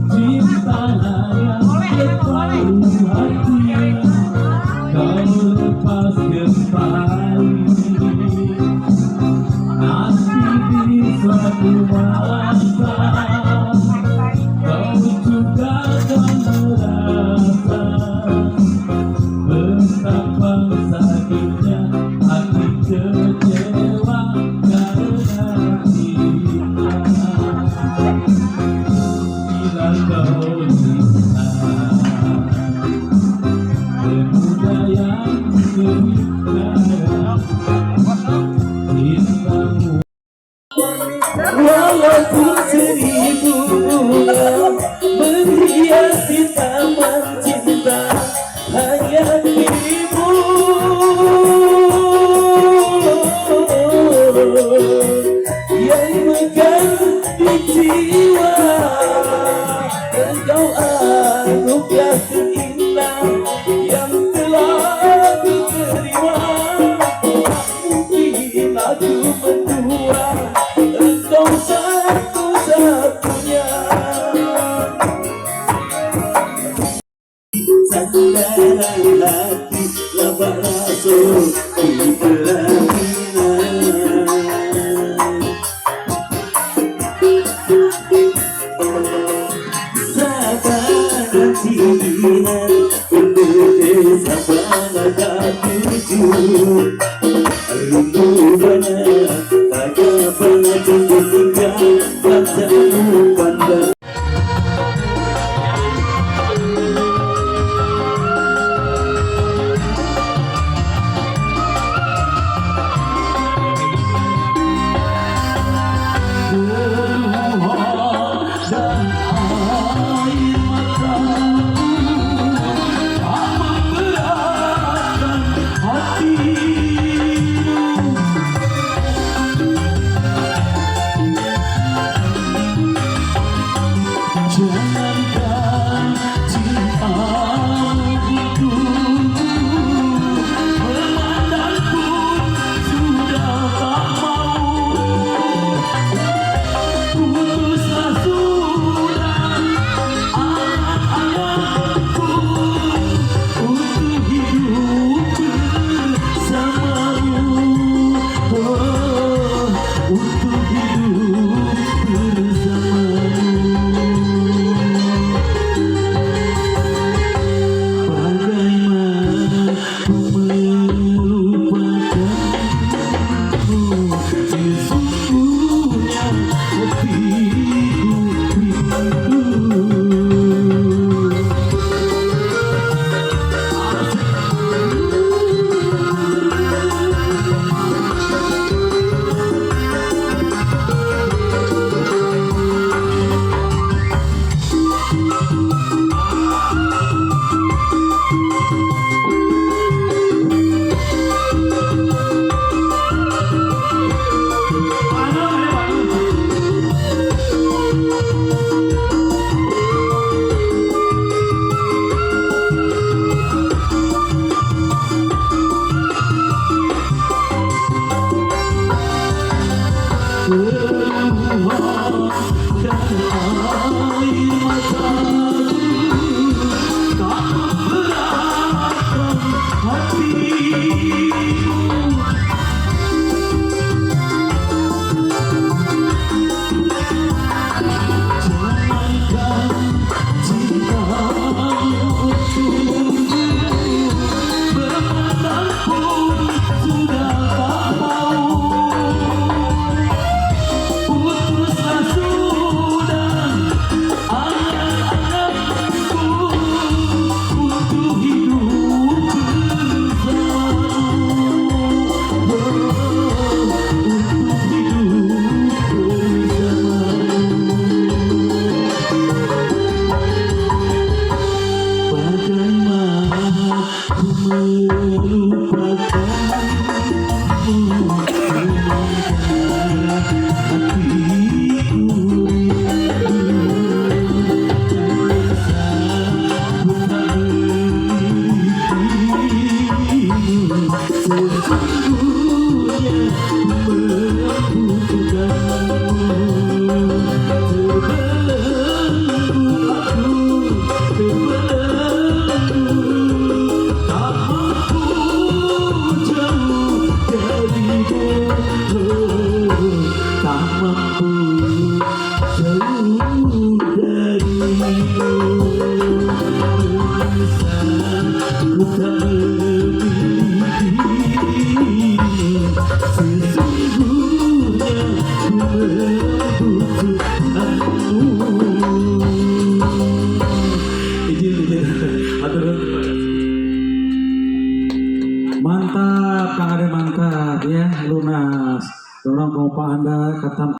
Cintalah yang separuh hati kau lepas kembali. Nanti di suatu masa kau juga akan merasa betapa sakitnya hati kecewa karena cinta. Bila kau lihat pemuda yang berikan cintamu, walaupun seribu bulan menghiasi taman cinta, hanya dirimu yang mengganti jiwa. Engkau anugerah terindah yang telah diterima. Tak mungkin aku mendua, engkau satu-satunya. Sandaran hati labak rasuk di pelaminan. Sabana Cikinan penduduk Sabana Katuju, rindu banyak tak pernah tinggal rasamu pandang. Beruang dan tak mampu jauh darimu. Ku tak lebih sesungguhnya ku membutuhkanmu. Izin, atur mantap, Kang Ade mantap ya, lunas. Dorong kompa Anda kata